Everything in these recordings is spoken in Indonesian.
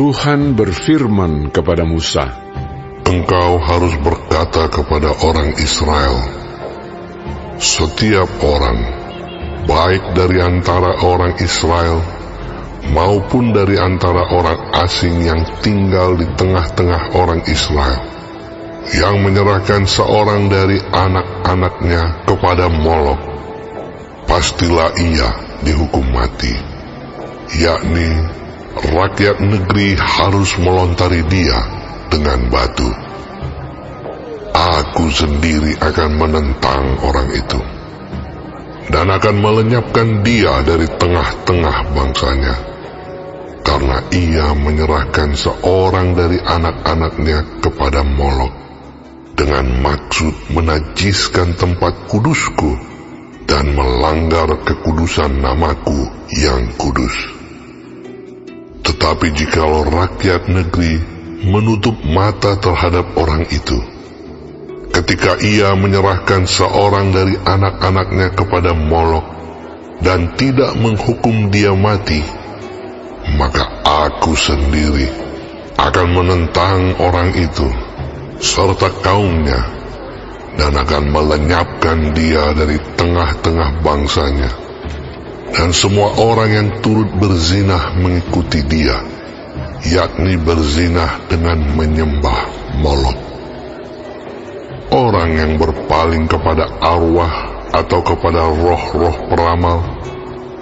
Tuhan berfirman kepada Musa, "Engkau harus berkata kepada orang Israel, setiap orang, baik dari antara orang Israel maupun dari antara orang asing yang tinggal di tengah-tengah orang Israel, yang menyerahkan seorang dari anak-anaknya kepada Molok, pastilah ia dihukum mati, yakni rakyat negeri harus melontari dia dengan batu. Aku sendiri akan menentang orang itu dan akan melenyapkan dia dari tengah-tengah bangsanya, karena ia menyerahkan seorang dari anak-anaknya kepada Molok dengan maksud menajiskan tempat kudusku dan melanggar kekudusan namaku yang kudus. Tetapi jikalau rakyat negeri menutup mata terhadap orang itu, ketika ia menyerahkan seorang dari anak-anaknya kepada Molok dan tidak menghukum dia mati, maka aku sendiri akan menentang orang itu serta kaumnya dan akan melenyapkan dia dari tengah-tengah bangsanya, dan semua orang yang turut berzinah mengikuti dia, yakni berzinah dengan menyembah Molok. Orang yang berpaling kepada arwah atau kepada roh-roh peramal,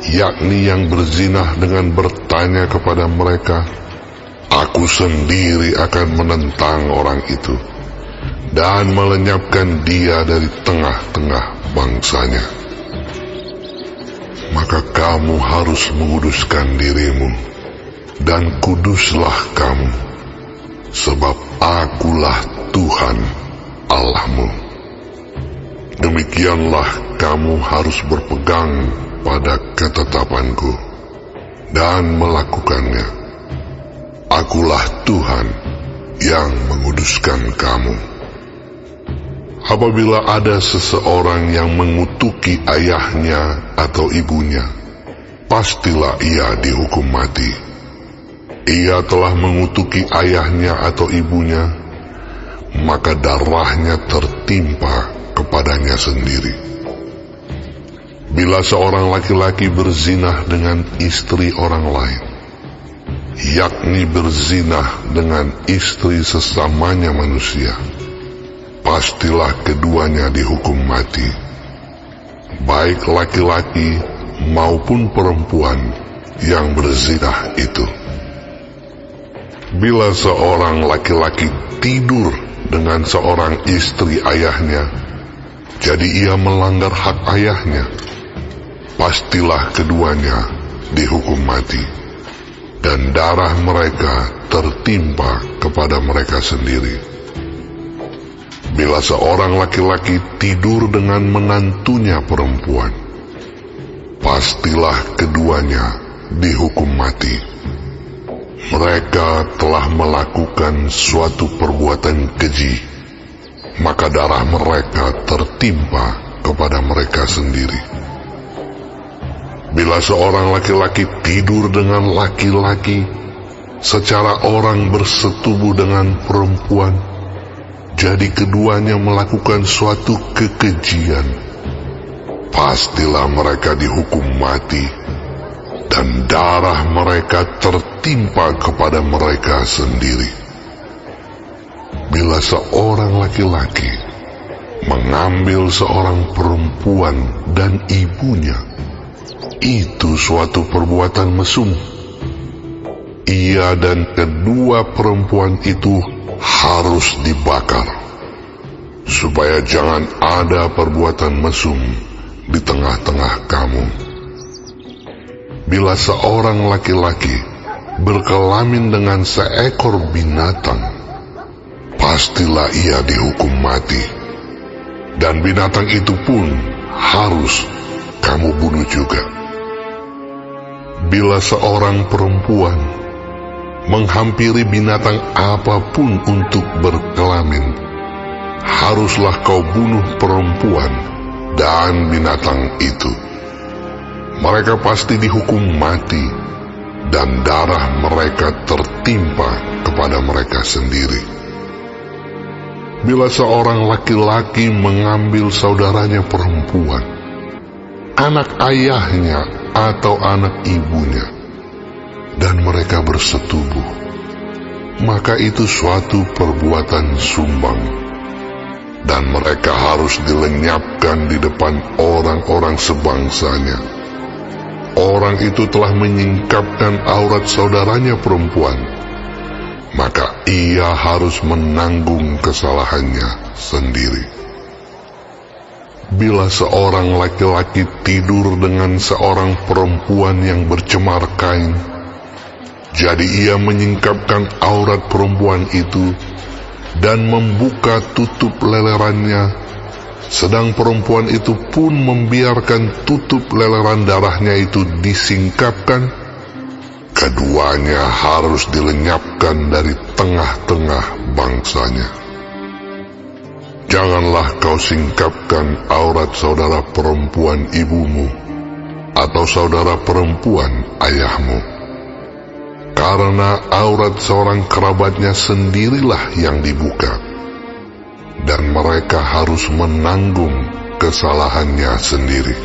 yakni yang berzinah dengan bertanya kepada mereka, aku sendiri akan menentang orang itu dan melenyapkan dia dari tengah-tengah bangsanya. Maka kamu harus menguduskan dirimu, dan kuduslah kamu, sebab akulah Tuhan Allahmu. Demikianlah kamu harus berpegang pada ketetapanku dan melakukannya. Akulah Tuhan yang menguduskan kamu. Apabila ada seseorang yang mengutuki ayahnya atau ibunya, pastilah ia dihukum mati. Ia telah mengutuki ayahnya atau ibunya, maka darahnya tertimpa kepadanya sendiri. Bila seorang laki-laki berzinah dengan istri orang lain, yakni berzinah dengan istri sesamanya manusia, pastilah keduanya dihukum mati, baik laki-laki maupun perempuan yang berzinah itu. Bila seorang laki-laki tidur dengan seorang istri ayahnya, jadi ia melanggar hak ayahnya, pastilah keduanya dihukum mati, dan darah mereka tertimpa kepada mereka sendiri. Bila seorang laki-laki tidur dengan menantunya perempuan, pastilah keduanya dihukum mati. Mereka telah melakukan suatu perbuatan keji, maka darah mereka tertimpa kepada mereka sendiri. Bila seorang laki-laki tidur dengan laki-laki secara orang bersetubuh dengan perempuan, jadi keduanya melakukan suatu kekejian, pastilah mereka dihukum mati, dan darah mereka tertimpa kepada mereka sendiri. Bila seorang laki-laki mengambil seorang perempuan dan ibunya, itu suatu perbuatan mesum. Ia dan kedua perempuan itu harus dibakar, supaya jangan ada perbuatan mesum di tengah-tengah kamu. Bila seorang laki-laki berkelamin dengan seekor binatang, pastilah ia dihukum mati, dan binatang itu pun harus kamu bunuh juga. Bila seorang perempuan menghampiri binatang apapun untuk berkelamin, haruslah kau bunuh perempuan dan binatang itu. Mereka pasti dihukum mati, dan darah mereka tertimpa tertimpa kepada mereka sendiri. Bila seorang laki-laki mengambil saudaranya perempuan, anak ayahnya atau anak ibunya, dan mereka bersetubuh, maka itu suatu perbuatan sumbang, dan mereka harus dilenyapkan di depan orang-orang sebangsanya. Orang itu telah menyingkapkan aurat saudaranya perempuan, maka ia harus menanggung kesalahannya sendiri. Bila seorang laki-laki tidur dengan seorang perempuan yang bercemar kain, jadi ia menyingkapkan aurat perempuan itu dan membuka tutup lelerannya, sedang perempuan itu pun membiarkan tutup leleran darahnya itu disingkapkan, keduanya harus dilenyapkan dari tengah-tengah bangsanya. Janganlah kau singkapkan aurat saudara perempuan ibumu atau saudara perempuan ayahmu, karena aurat seorang kerabatnya sendirilah yang dibuka, dan mereka harus menanggung kesalahannya sendiri.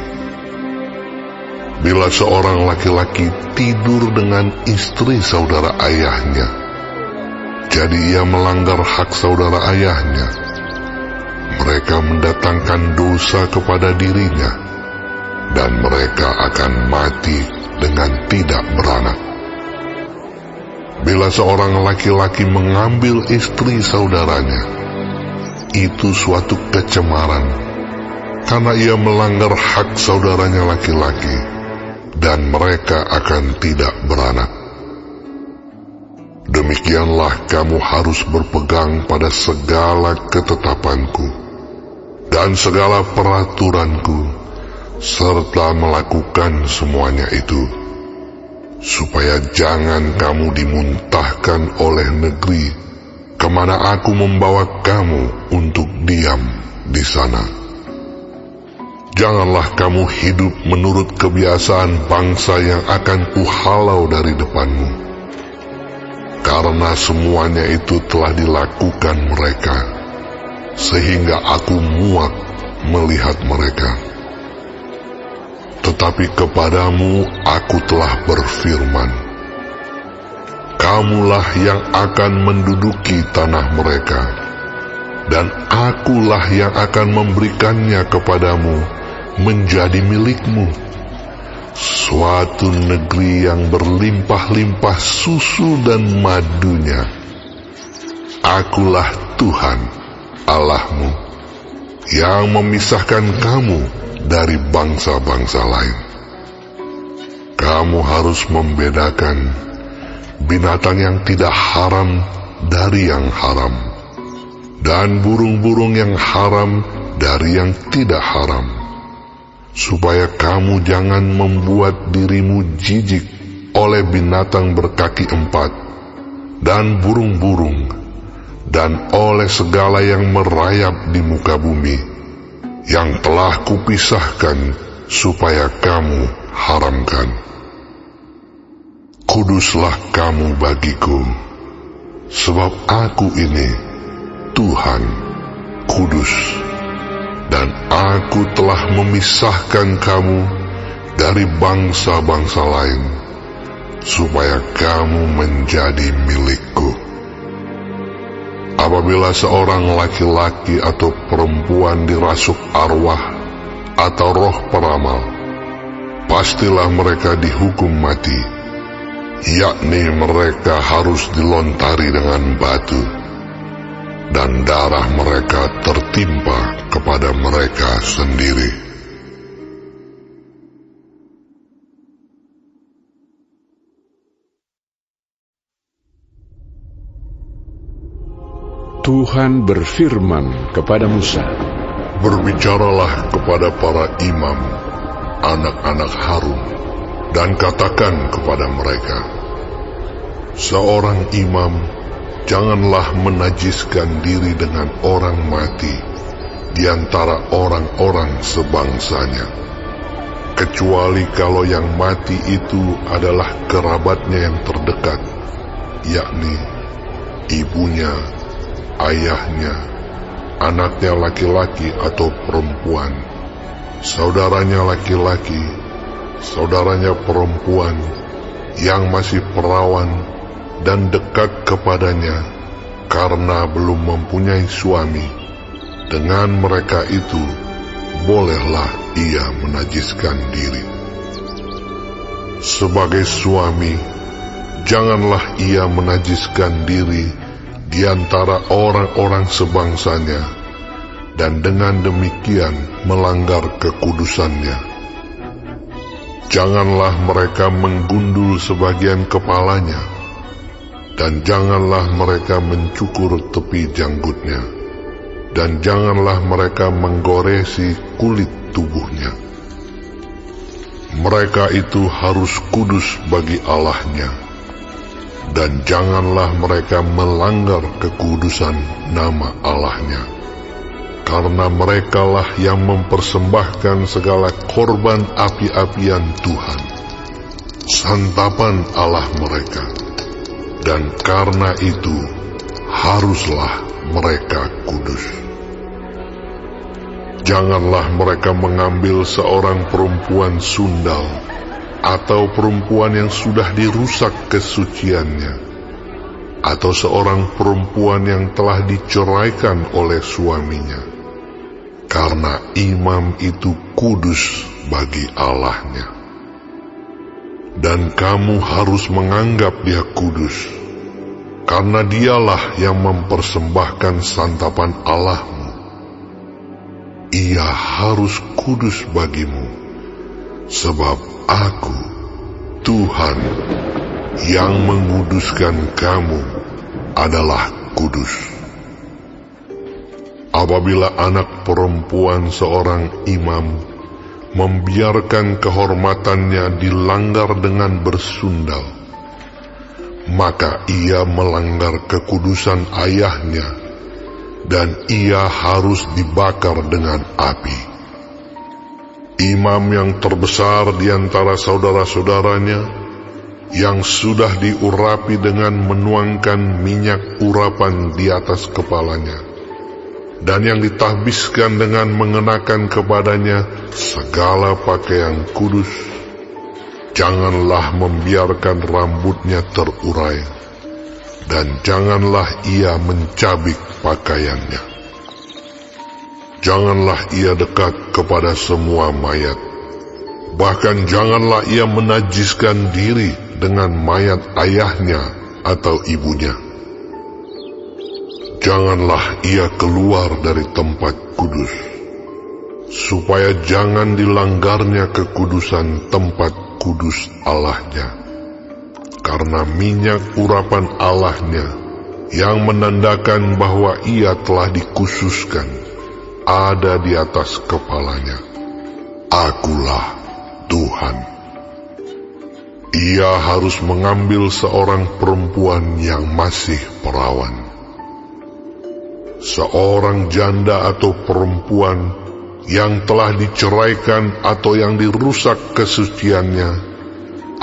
Bila seorang laki-laki tidur dengan istri saudara ayahnya, jadi ia melanggar hak saudara ayahnya, mereka mendatangkan dosa kepada dirinya, dan mereka akan mati dengan tidak beranak. Bila seorang laki-laki mengambil istri saudaranya, itu suatu kecemaran, karena ia melanggar hak saudaranya laki-laki, dan mereka akan tidak beranak. Demikianlah kamu harus berpegang pada segala ketetapanku dan segala peraturanku, serta melakukan semuanya itu, supaya jangan kamu dimuntahkan oleh negeri kemana aku membawa kamu untuk diam di sana. Janganlah kamu hidup menurut kebiasaan bangsa yang akan kuhalau dari depanmu, karena semuanya itu telah dilakukan mereka, sehingga aku muak melihat mereka. Tetapi kepadamu aku telah berfirman, kamulah yang akan menduduki tanah mereka, dan akulah yang akan memberikannya kepadamu menjadi milikmu, suatu negeri yang berlimpah-limpah susu dan madunya. Akulah Tuhan Allahmu, yang memisahkan kamu dari bangsa-bangsa lain. Kamu harus membedakan binatang yang tidak haram dari yang haram, dan burung-burung yang haram dari yang tidak haram, supaya kamu jangan membuat dirimu jijik oleh binatang berkaki empat, dan burung-burung, dan oleh segala yang merayap di muka bumi, yang telah kupisahkan supaya kamu haramkan. Kuduslah kamu bagiku, sebab aku ini Tuhan kudus, dan aku telah memisahkan kamu dari bangsa-bangsa lain, supaya kamu menjadi milikku. Apabila seorang laki-laki atau perempuan dirasuk arwah atau roh peramal, pastilah mereka dihukum mati, yakni mereka harus dilontari dengan batu, dan darah mereka tertimpa kepada mereka sendiri. Tuhan berfirman kepada Musa, Berbicaralah kepada para imam, anak-anak Harun, dan katakan kepada mereka, seorang imam janganlah menajiskan diri dengan orang mati di antara orang-orang sebangsanya, kecuali kalau yang mati itu adalah kerabatnya yang terdekat, yakni ibunya, ayahnya, anaknya laki-laki atau perempuan, saudaranya laki-laki, saudaranya perempuan yang masih perawan dan dekat kepadanya karena belum mempunyai suami. Dengan mereka itu bolehlah ia menajiskan diri. Sebagai suami, janganlah ia menajiskan diri di antara orang-orang sebangsanya, dan dengan demikian melanggar kekudusannya. Janganlah mereka menggundul sebagian kepalanya, dan janganlah mereka mencukur tepi janggutnya, dan janganlah mereka menggoresi kulit tubuhnya. Mereka itu harus kudus bagi Allahnya, dan janganlah mereka melanggar kekudusan nama Allahnya, karena merekalah yang mempersembahkan segala korban api-apian Tuhan, santapan Allah mereka, dan karena itu haruslah mereka kudus. Janganlah mereka mengambil seorang perempuan sundal atau perempuan yang sudah dirusak kesuciannya, atau seorang perempuan yang telah diceraikan oleh suaminya, karena imam itu kudus bagi Allahnya. Dan kamu harus menganggap dia kudus, karena dialah yang mempersembahkan santapan Allahmu. Ia harus kudus bagimu, sebab Aku, Tuhan, yang menguduskan kamu adalah kudus. Apabila anak perempuan seorang imam membiarkan kehormatannya dilanggar dengan bersundal, maka ia melanggar kekudusan ayahnya, dan ia harus dibakar dengan api. Imam yang terbesar di antara saudara-saudaranya, yang sudah diurapi dengan menuangkan minyak urapan di atas kepalanya, dan yang ditahbiskan dengan mengenakan kepadanya segala pakaian kudus, janganlah membiarkan rambutnya terurai, dan janganlah ia mencabik pakaiannya. Janganlah ia dekat kepada semua mayat, bahkan janganlah ia menajiskan diri dengan mayat ayahnya atau ibunya. Janganlah ia keluar dari tempat kudus, supaya jangan dilanggarnya kekudusan tempat kudus Allahnya, karena minyak urapan Allahnya yang menandakan bahwa ia telah dikhususkan ada di atas kepalanya. Akulah Tuhan. Ia harus mengambil seorang perempuan yang masih perawan, seorang janda atau perempuan yang telah diceraikan atau yang dirusak kesuciannya,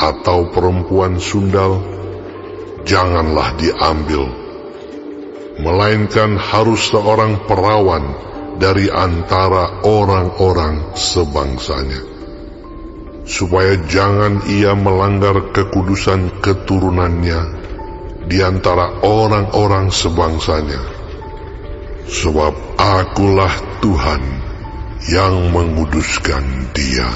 atau perempuan sundal, janganlah diambil, melainkan harus seorang perawan dari antara orang-orang sebangsanya, supaya jangan ia melanggar kekudusan keturunannya di antara orang-orang sebangsanya, sebab Akulah Tuhan yang menguduskan dia.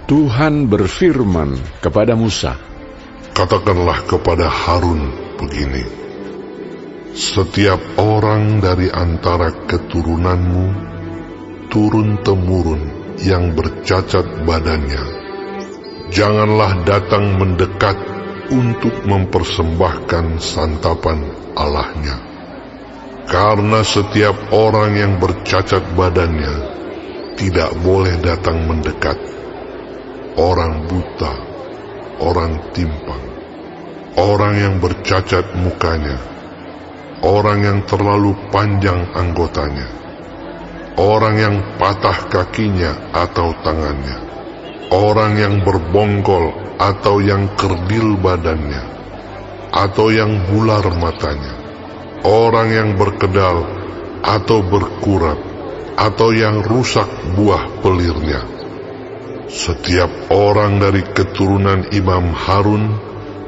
Tuhan berfirman kepada Musa, Katakanlah kepada Harun begini, setiap orang dari antara keturunanmu, turun-temurun yang bercacat badannya, janganlah datang mendekat untuk mempersembahkan santapan Allahnya. Karena setiap orang yang bercacat badannya tidak boleh datang mendekat. Orang buta, orang timpang, orang yang bercacat mukanya, orang yang terlalu panjang anggotanya, orang yang patah kakinya atau tangannya, orang yang berbongkol atau yang kerdil badannya, atau yang bular matanya, orang yang berkedal atau berkurap, atau yang rusak buah pelirnya. Setiap orang dari keturunan Imam Harun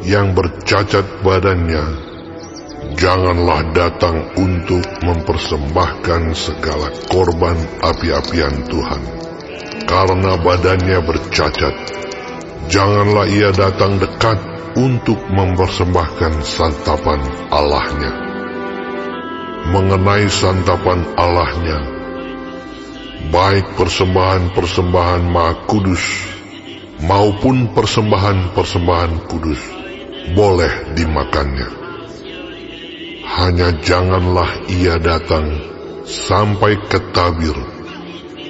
yang bercacat badannya, janganlah datang untuk mempersembahkan segala korban api-apian Tuhan, karena badannya bercacat. Janganlah ia datang dekat untuk mempersembahkan santapan Allahnya. Mengenai santapan Allahnya, baik persembahan-persembahan Maha Kudus maupun persembahan-persembahan kudus, boleh dimakannya. Hanya janganlah ia datang sampai ke tabir,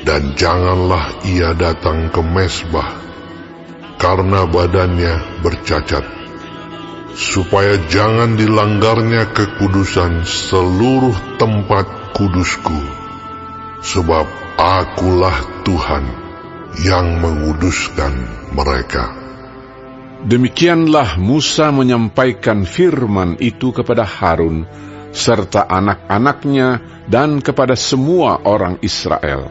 dan janganlah ia datang ke mezbah, karena badannya bercacat, supaya jangan dilanggarnya kekudusan seluruh tempat kudusku, sebab Akulah Tuhan yang menguduskan mereka. Demikianlah Musa menyampaikan firman itu kepada Harun, serta anak-anaknya dan kepada semua orang Israel.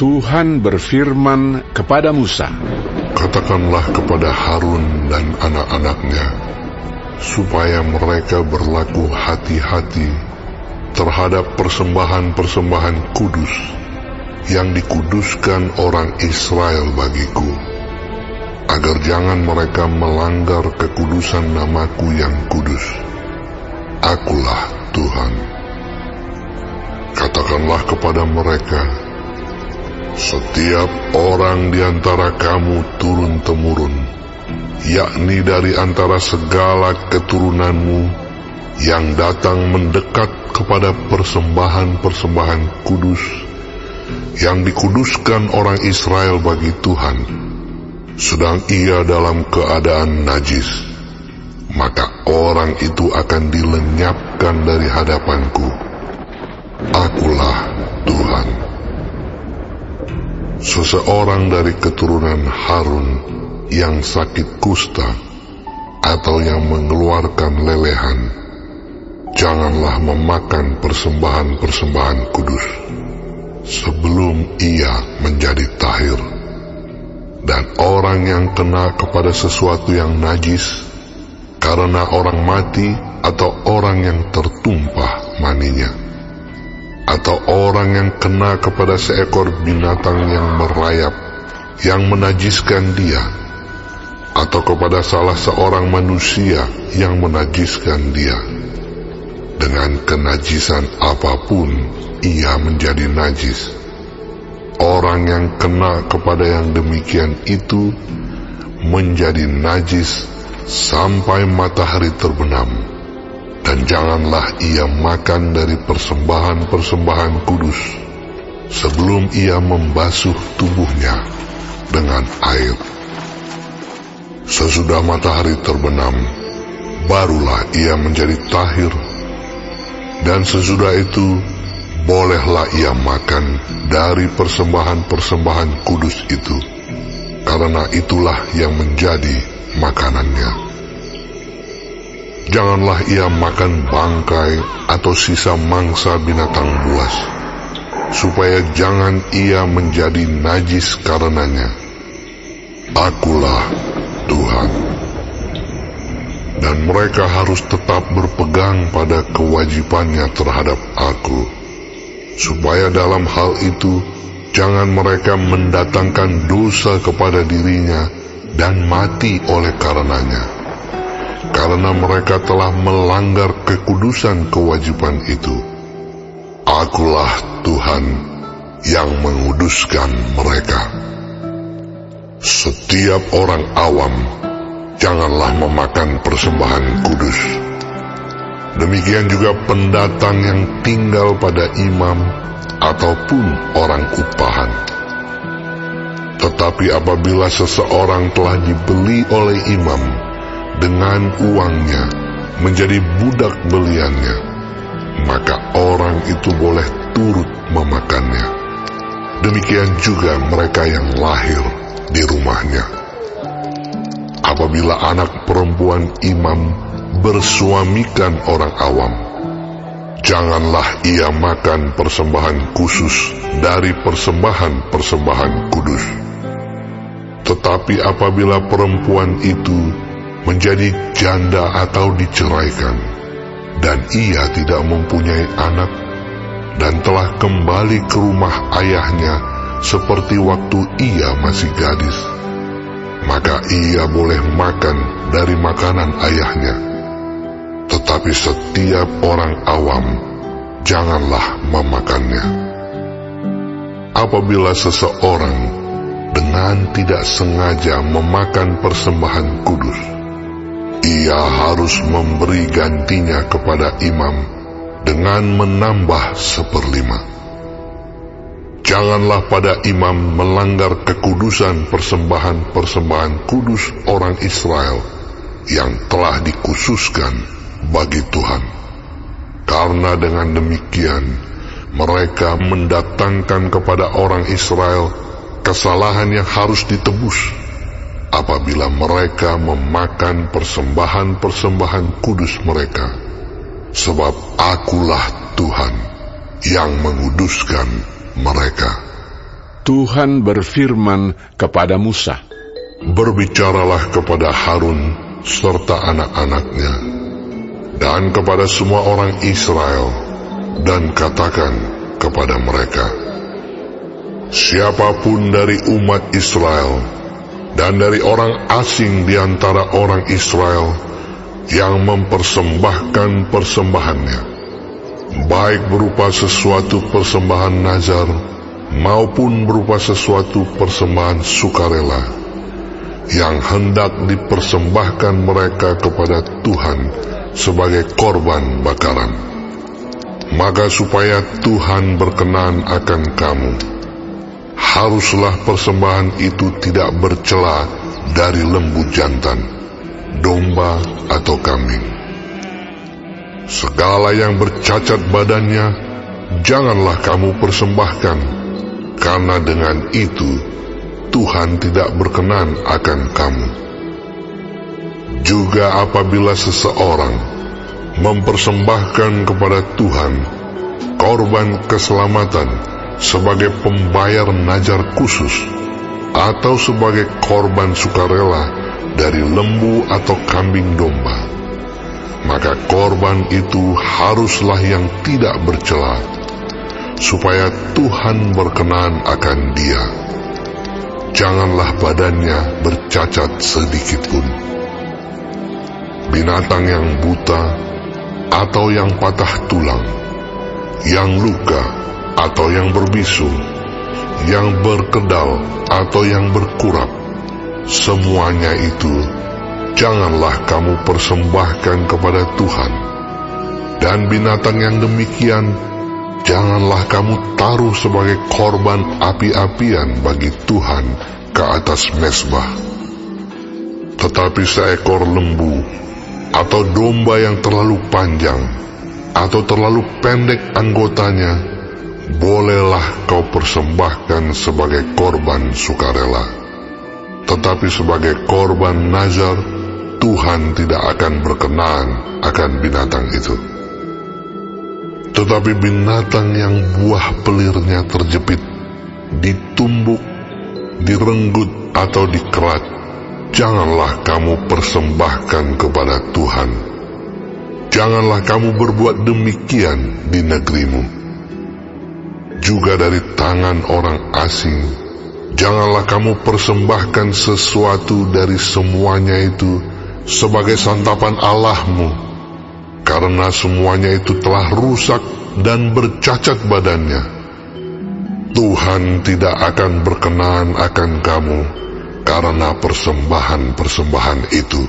Tuhan berfirman kepada Musa, Katakanlah kepada Harun dan anak-anaknya, supaya mereka berlaku hati-hati terhadap persembahan-persembahan kudus yang dikuduskan orang Israel bagiku, agar jangan mereka melanggar kekudusan namaku yang kudus. Akulah Tuhan. Katakanlah kepada mereka, setiap orang di antara kamu turun-temurun, yakni dari antara segala keturunanmu yang datang mendekat kepada persembahan-persembahan kudus yang dikuduskan orang Israel bagi Tuhan, sedang ia dalam keadaan najis, maka orang itu akan dilenyapkan dari hadapanku. Akulah Tuhan. Seseorang dari keturunan Harun yang sakit kusta atau yang mengeluarkan lelehan, janganlah memakan persembahan-persembahan kudus sebelum ia menjadi tahir. Dan orang yang kena kepada sesuatu yang najis karena orang mati atau orang yang tertumpah maninya, atau orang yang kena kepada seekor binatang yang merayap yang menajiskan dia, atau kepada salah seorang manusia yang menajiskan dia, dengan kenajisan apapun ia menjadi najis. Orang yang kena kepada yang demikian itu menjadi najis sampai matahari terbenam, dan janganlah ia makan dari persembahan-persembahan kudus sebelum ia membasuh tubuhnya dengan air. Sesudah matahari terbenam, barulah ia menjadi tahir, dan sesudah itu bolehlah ia makan dari persembahan-persembahan kudus itu, karena itulah yang menjadi makanannya. Janganlah ia makan bangkai atau sisa mangsa binatang buas, supaya jangan ia menjadi najis karenanya. Akulah Tuhan. Dan mereka harus tetap berpegang pada kewajibannya terhadap Aku, supaya dalam hal itu jangan mereka mendatangkan dosa kepada dirinya dan mati oleh karenanya, karena mereka telah melanggar kekudusan kewajiban itu. Akulah Tuhan yang menguduskan mereka. Setiap orang awam janganlah memakan persembahan kudus. Demikian juga pendatang yang tinggal pada imam ataupun orang upahan. Tetapi apabila seseorang telah dibeli oleh imam dengan uangnya menjadi budak beliannya, maka orang itu boleh turut memakannya. demikian juga mereka yang lahir di rumahnya. Apabila anak perempuan imam bersuamikan orang awam, janganlah ia makan persembahan khusus dari persembahan-persembahan kudus. Tetapi apabila perempuan itu menjadi janda atau diceraikan, dan ia tidak mempunyai anak, dan telah kembali ke rumah ayahnya seperti waktu ia masih gadis, maka ia boleh makan dari makanan ayahnya. Tetapi setiap orang awam janganlah memakannya. Apabila seseorang dengan tidak sengaja memakan persembahan kudus, ia harus memberi gantinya kepada imam dengan menambah 1/5. Janganlah pada imam melanggar kekudusan persembahan-persembahan kudus orang Israel yang telah dikhususkan bagi Tuhan. Karena dengan demikian mereka mendatangkan kepada orang Israel kesalahan yang harus ditebus apabila mereka memakan persembahan-persembahan kudus mereka, sebab akulah Tuhan yang menguduskan mereka. Tuhan berfirman kepada Musa, Berbicaralah kepada Harun serta anak-anaknya, dan kepada semua orang Israel, dan katakan kepada mereka, siapapun dari umat Israel dan dari orang asing di antara orang Israel yang mempersembahkan persembahannya, baik berupa sesuatu persembahan nazar maupun berupa sesuatu persembahan sukarela yang hendak dipersembahkan mereka kepada Tuhan sebagai korban bakaran, maka supaya Tuhan berkenan akan kamu, haruslah persembahan itu tidak bercela dari lembu jantan, domba atau kambing. Segala yang bercacat badannya janganlah kamu persembahkan, karena dengan itu Tuhan tidak berkenan akan kamu. Juga apabila seseorang mempersembahkan kepada Tuhan korban keselamatan sebagai pembayar najar khusus, atau sebagai korban sukarela dari lembu atau kambing domba, maka korban itu haruslah yang tidak bercela, supaya Tuhan berkenan akan dia. Janganlah badannya bercacat sedikitpun. Binatang yang buta atau yang patah tulang, yang luka atau yang berbisu, yang berkedal atau yang berkurap, semuanya itu janganlah kamu persembahkan kepada Tuhan. Dan binatang yang demikian janganlah kamu taruh sebagai korban api-apian bagi Tuhan ke atas mezbah. Tetapi seekor lembu atau domba yang terlalu panjang atau terlalu pendek anggotanya, bolehlah kau persembahkan sebagai korban sukarela. Tetapi sebagai korban nazar, Tuhan tidak akan berkenan akan binatang itu. Tetapi binatang yang buah pelirnya terjepit, ditumbuk, direnggut atau dikerat, janganlah kamu persembahkan kepada Tuhan. Janganlah kamu berbuat demikian di negerimu. Juga dari tangan orang asing, janganlah kamu persembahkan sesuatu dari semuanya itu sebagai santapan Allahmu, karena semuanya itu telah rusak dan bercacat badannya. Tuhan tidak akan berkenan akan kamu karena persembahan-persembahan itu.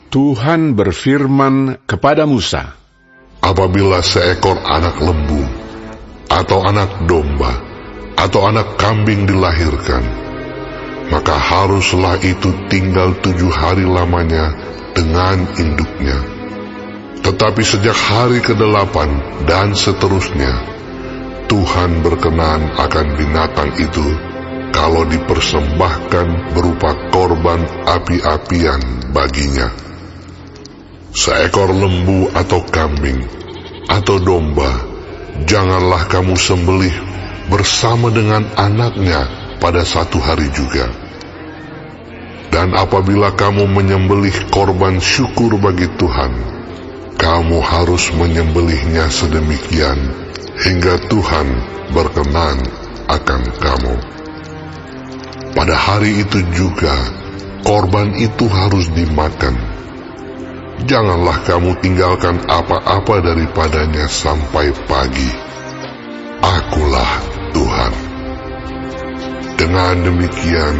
Tuhan berfirman kepada Musa, Apabila seekor anak lembu, atau anak domba, atau anak kambing dilahirkan, maka haruslah itu tinggal 7 hari lamanya dengan induknya. Tetapi sejak hari ke-8 dan seterusnya, Tuhan berkenan akan binatang itu kalau dipersembahkan berupa korban api-apian baginya. Seekor lembu atau kambing atau domba janganlah kamu sembelih bersama dengan anaknya pada satu hari juga. Dan apabila kamu menyembelih korban syukur bagi Tuhan, kamu harus menyembelihnya sedemikian hingga Tuhan berkenan akan kamu. Pada hari itu juga, korban itu harus dimakan. Janganlah kamu tinggalkan apa-apa daripadanya sampai pagi. Akulah Tuhan. Dengan demikian,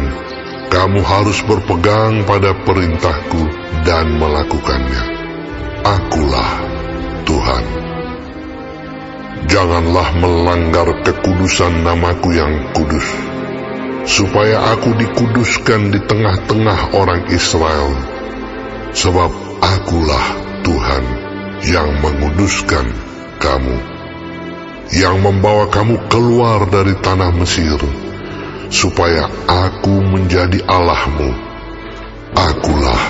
kamu harus berpegang pada perintahku dan melakukannya. Akulah Tuhan. Janganlah melanggar kekudusan namaku yang kudus, supaya aku dikuduskan di tengah-tengah orang Israel, sebab akulah Tuhan yang menguduskan kamu, yang membawa kamu keluar dari tanah Mesir, supaya aku menjadi Allahmu. Akulah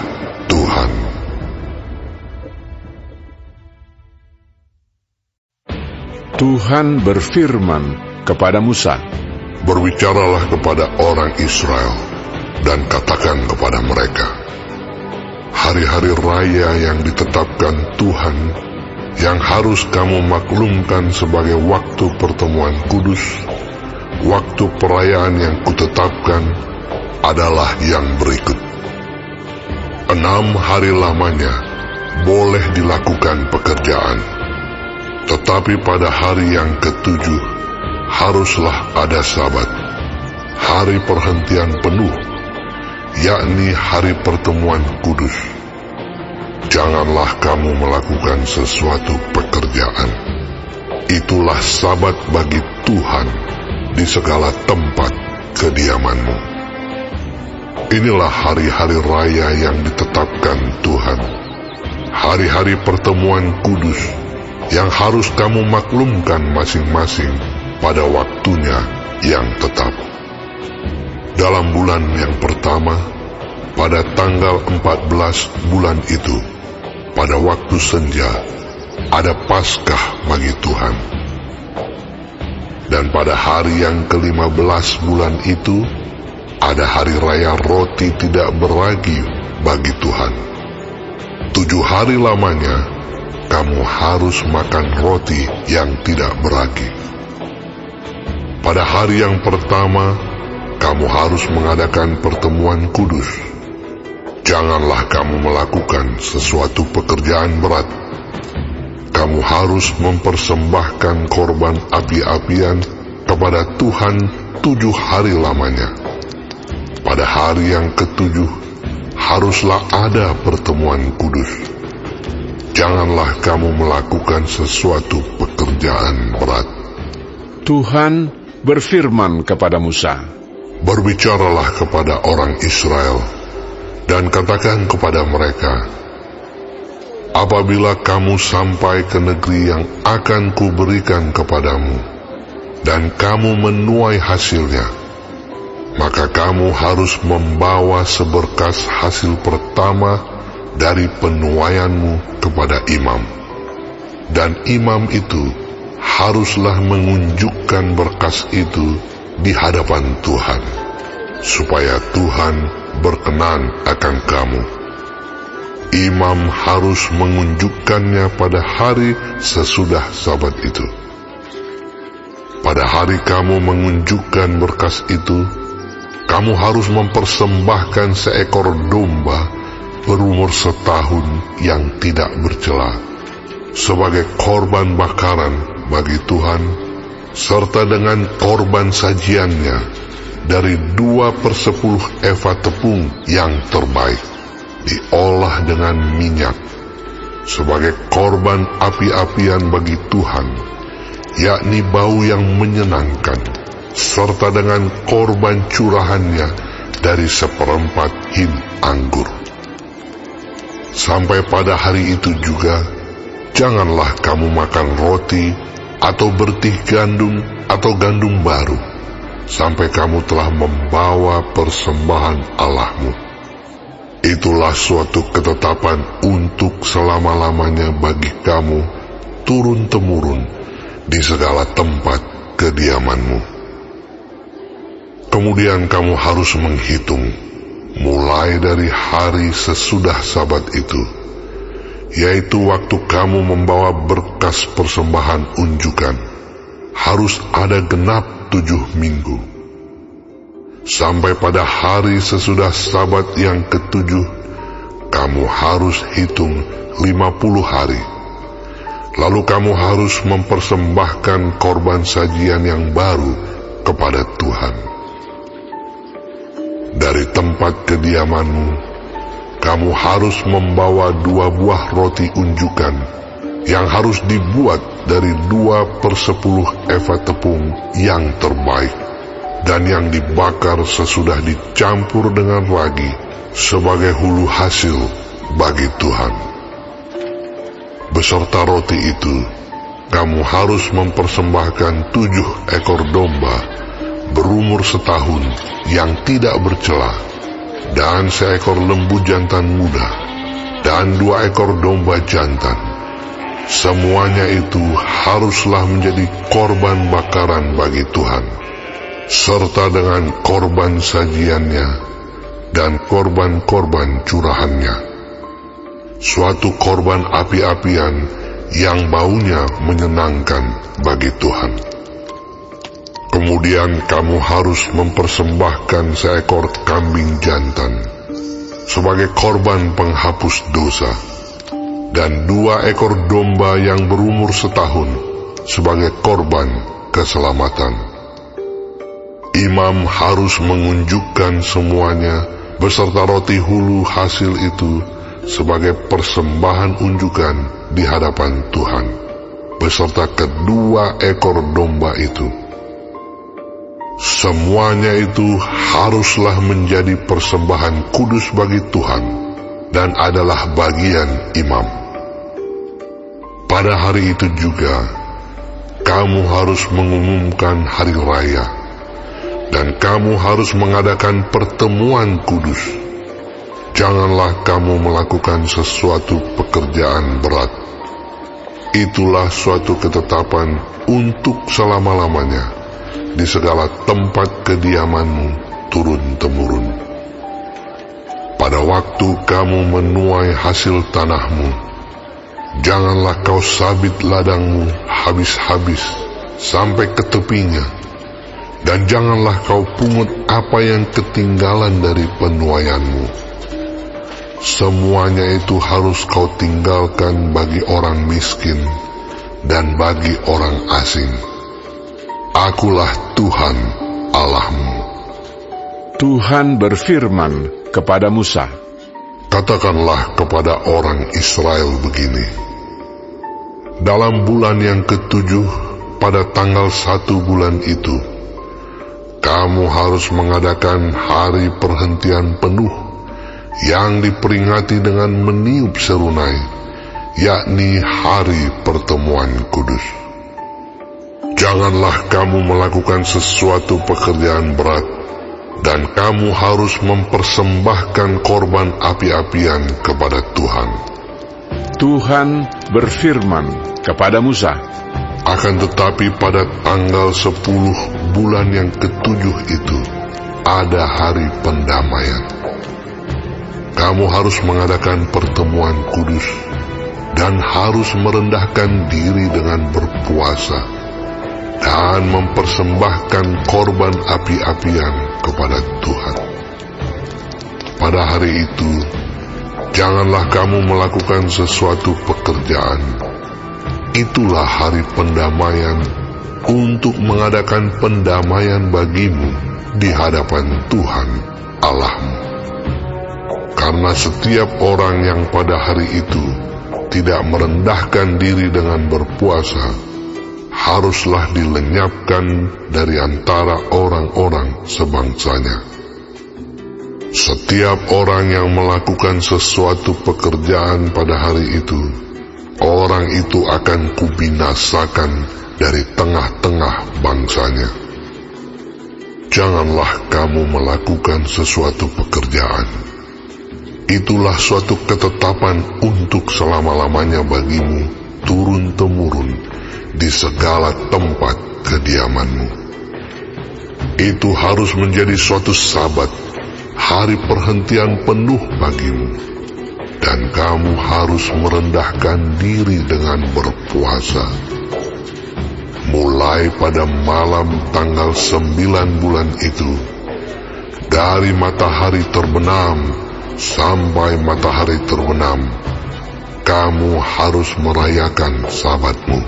Tuhan. Tuhan berfirman kepada Musa, Berbicaralah kepada orang Israel dan katakan kepada mereka, hari-hari raya yang ditetapkan Tuhan, yang harus kamu maklumkan sebagai waktu pertemuan kudus, waktu perayaan yang kutetapkan adalah yang berikut. 6 hari lamanya boleh dilakukan pekerjaan, tetapi pada hari yang ke-7 haruslah ada Sabat, hari perhentian penuh, yakni hari pertemuan kudus. Janganlah kamu melakukan sesuatu pekerjaan. Itulah Sabat bagi Tuhan di segala tempat kediamanmu. Inilah hari-hari raya yang ditetapkan Tuhan, hari-hari pertemuan kudus yang harus kamu maklumkan masing-masing pada waktunya yang tetap. Dalam bulan yang pertama, pada tanggal 14 bulan itu, pada waktu senja, ada Paskah bagi Tuhan. Dan pada hari yang ke-15 bulan itu, ada hari raya roti tidak beragi bagi Tuhan. 7 hari lamanya, kamu harus makan roti yang tidak beragi. Pada hari yang pertama, kamu harus mengadakan pertemuan kudus. Janganlah kamu melakukan sesuatu pekerjaan berat. Kamu harus mempersembahkan korban api-apian kepada Tuhan 7 hari lamanya. Pada hari yang ke-7, haruslah ada pertemuan kudus. Janganlah kamu melakukan sesuatu pekerjaan berat. Tuhan berfirman kepada Musa, Berbicaralah kepada orang Israel dan katakan kepada mereka, apabila kamu sampai ke negeri yang akan kuberikan kepadamu, dan kamu menuai hasilnya, maka kamu harus membawa seberkas hasil pertama dari penuaianmu kepada imam. Dan imam itu haruslah mengunjukkan berkas itu di hadapan Tuhan, supaya Tuhan berkenan akan kamu. Imam harus mengunjukkannya pada hari sesudah Sabat itu. Pada hari kamu mengunjukkan berkas itu, kamu harus mempersembahkan seekor domba berumur setahun yang tidak bercela, sebagai korban bakaran bagi Tuhan, serta dengan korban sajiannya dari 2/10 eva tepung yang terbaik, diolah dengan minyak, sebagai korban api-apian bagi Tuhan, yakni bau yang menyenangkan, serta dengan korban curahannya dari 1/4 hin anggur. Sampai pada hari itu juga, janganlah kamu makan roti atau bertih gandum atau gandum baru, sampai kamu telah membawa persembahan Allahmu. Itulah suatu ketetapan untuk selama-lamanya bagi kamu turun-temurun di segala tempat kediamanmu. Kemudian kamu harus menghitung mulai dari hari sesudah Sabat itu, yaitu waktu kamu membawa berkas persembahan unjukan, harus ada genap 7 minggu. Sampai pada hari sesudah Sabat yang ke-7, kamu harus hitung 50 hari. Lalu kamu harus mempersembahkan korban sajian yang baru kepada Tuhan. Dari tempat kediamanmu, kamu harus membawa 2 buah roti unjukan yang harus dibuat dari 2/10 eva tepung yang terbaik dan yang dibakar sesudah dicampur dengan ragi sebagai hulu hasil bagi Tuhan. Beserta roti itu, kamu harus mempersembahkan 7 ekor domba berumur setahun yang tidak bercela, dan 1 ekor lembu jantan muda, dan 2 ekor domba jantan. Semuanya itu haruslah menjadi korban bakaran bagi Tuhan, serta dengan korban sajiannya dan korban-korban curahannya, suatu korban api-apian yang baunya menyenangkan bagi Tuhan. Kemudian kamu harus mempersembahkan 1 ekor kambing jantan sebagai korban penghapus dosa, dan 2 ekor domba yang berumur setahun sebagai korban keselamatan. Imam harus mengunjukkan semuanya beserta roti hulu hasil itu sebagai persembahan unjukan di hadapan Tuhan, beserta kedua ekor domba itu. Semuanya itu haruslah menjadi persembahan kudus bagi Tuhan dan adalah bagian imam. Pada hari itu juga, kamu harus mengumumkan hari raya, dan kamu harus mengadakan pertemuan kudus. Janganlah kamu melakukan sesuatu pekerjaan berat. Itulah suatu ketetapan untuk selama-lamanya di segala tempat kediamanmu turun-temurun. Pada waktu kamu menuai hasil tanahmu, janganlah kau sabit ladangmu habis-habis sampai ke tepinya, dan janganlah kau pungut apa yang ketinggalan dari penuaianmu. Semuanya itu harus kau tinggalkan bagi orang miskin dan bagi orang asing. Akulah Tuhan Allahmu. Tuhan berfirman kepada Musa, Katakanlah kepada orang Israel begini: dalam bulan yang ke-7, pada tanggal 1 bulan itu, kamu harus mengadakan hari perhentian penuh yang diperingati dengan meniup serunai, yakni hari pertemuan kudus. Janganlah kamu melakukan sesuatu pekerjaan berat, dan kamu harus mempersembahkan korban api-apian kepada Tuhan. Tuhan berfirman kepada Musa, Akan tetapi pada tanggal 10 bulan yang ke-7 itu, ada hari pendamaian. Kamu harus mengadakan pertemuan kudus, dan harus merendahkan diri dengan berpuasa, dan mempersembahkan korban api-apian kepada Tuhan. Pada hari itu, janganlah kamu melakukan sesuatu pekerjaan. Itulah hari pendamaian untuk mengadakan pendamaian bagimu di hadapan Tuhan Allahmu. Karena setiap orang yang pada hari itu tidak merendahkan diri dengan berpuasa, haruslah dilenyapkan dari antara orang-orang sebangsanya. Setiap orang yang melakukan sesuatu pekerjaan pada hari itu, orang itu akan kubinasakan dari tengah-tengah bangsanya. Janganlah kamu melakukan sesuatu pekerjaan. Itulah suatu ketetapan untuk selama-lamanya bagimu, turun-temurun, di segala tempat kediamanmu. Itu harus menjadi suatu sabat, hari perhentian penuh bagimu, dan kamu harus merendahkan diri dengan berpuasa. Mulai pada malam tanggal 9 bulan itu, dari matahari terbenam sampai matahari terbenam, kamu harus merayakan sabatmu.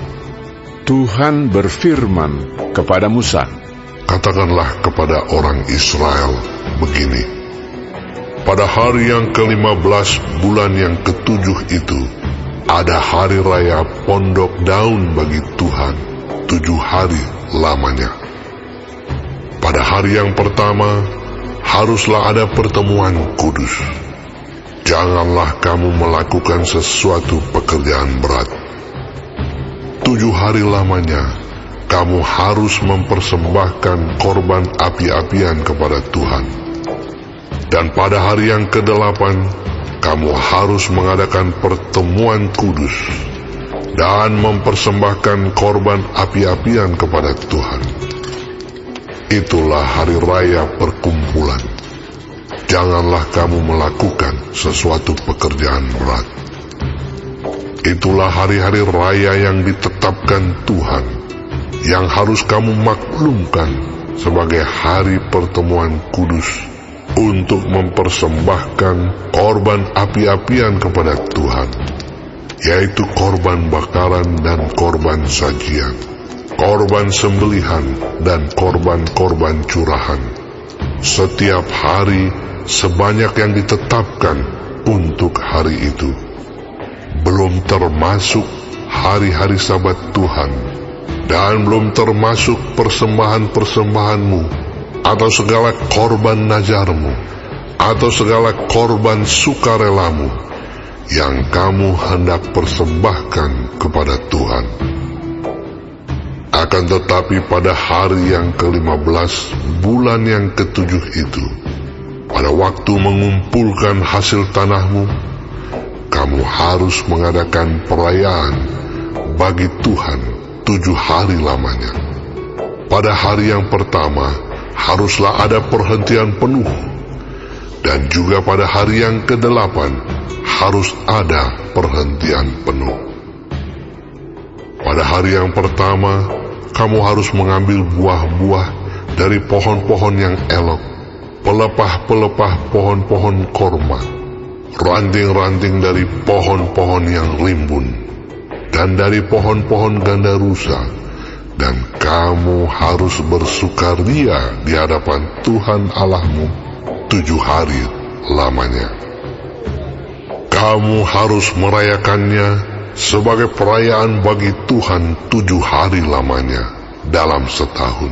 Tuhan berfirman kepada Musa, Katakanlah kepada orang Israel begini, pada hari yang ke-15 bulan yang ke-7 itu, ada hari raya pondok daun bagi Tuhan, 7 hari lamanya. Pada hari yang pertama, haruslah ada pertemuan kudus. Janganlah kamu melakukan sesuatu pekerjaan berat. 7 hari lamanya, kamu harus mempersembahkan korban api-apian kepada Tuhan. Dan pada hari yang ke-8, kamu harus mengadakan pertemuan kudus dan mempersembahkan korban api-apian kepada Tuhan. Itulah hari raya perkumpulan. Janganlah kamu melakukan sesuatu pekerjaan berat. Itulah hari-hari raya yang ditetapkan Tuhan, yang harus kamu maklumkan sebagai hari pertemuan kudus untuk mempersembahkan korban api-apian kepada Tuhan, yaitu korban bakaran dan korban sajian, korban sembelihan dan korban-korban curahan, setiap hari sebanyak yang ditetapkan untuk hari itu, belum termasuk hari-hari sabat Tuhan, dan belum termasuk persembahan-persembahanmu, atau segala korban nazarmu, atau segala korban sukarelamu, yang kamu hendak persembahkan kepada Tuhan. Akan tetapi pada hari yang ke-15 bulan yang ke-7 itu, pada waktu mengumpulkan hasil tanahmu, kamu harus mengadakan perayaan bagi Tuhan 7 hari lamanya. Pada hari yang pertama, haruslah ada perhentian penuh, dan juga pada hari yang ke-8, harus ada perhentian penuh. Pada hari yang pertama, kamu harus mengambil buah-buah dari pohon-pohon yang elok, pelepah-pelepah pohon-pohon korma, ranting-ranting dari pohon-pohon yang rimbun, dan dari pohon-pohon gandarusa, dan kamu harus bersukaria di hadapan Tuhan Allahmu 7 hari lamanya. Kamu harus merayakannya sebagai perayaan bagi Tuhan 7 hari lamanya dalam setahun.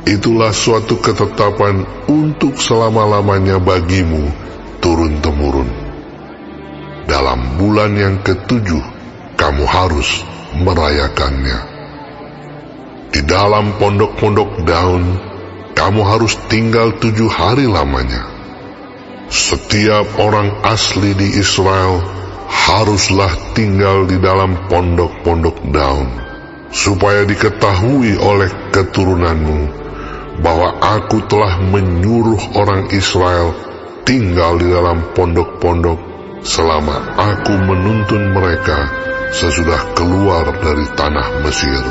Itulah suatu ketetapan untuk selama-lamanya bagimu turun-temurun. Dalam bulan yang ke-7, kamu harus merayakannya. Di dalam pondok-pondok daun, kamu harus tinggal 7 hari lamanya. Setiap orang asli di Israel haruslah tinggal di dalam pondok-pondok daun, supaya diketahui oleh keturunanmu bahwa aku telah menyuruh orang Israel tinggal di dalam pondok-pondok selama aku menuntun mereka sesudah keluar dari tanah Mesir.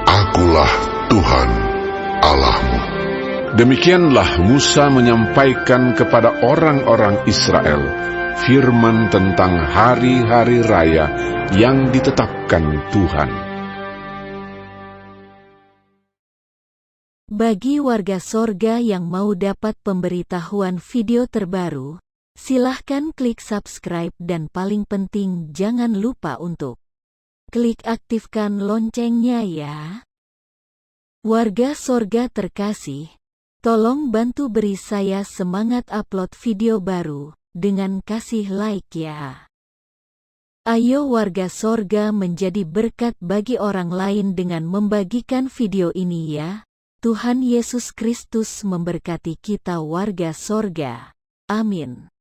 Akulah Tuhan Allahmu. Demikianlah Musa menyampaikan kepada orang-orang Israel firman tentang hari-hari raya yang ditetapkan Tuhan. Bagi warga sorga yang mau dapat pemberitahuan video terbaru, silahkan klik subscribe dan paling penting jangan lupa untuk klik aktifkan loncengnya ya. Warga sorga terkasih, tolong bantu beri saya semangat upload video baru dengan kasih like ya. Ayo warga sorga menjadi berkat bagi orang lain dengan membagikan video ini ya. Tuhan Yesus Kristus memberkati kita warga sorga. Amin.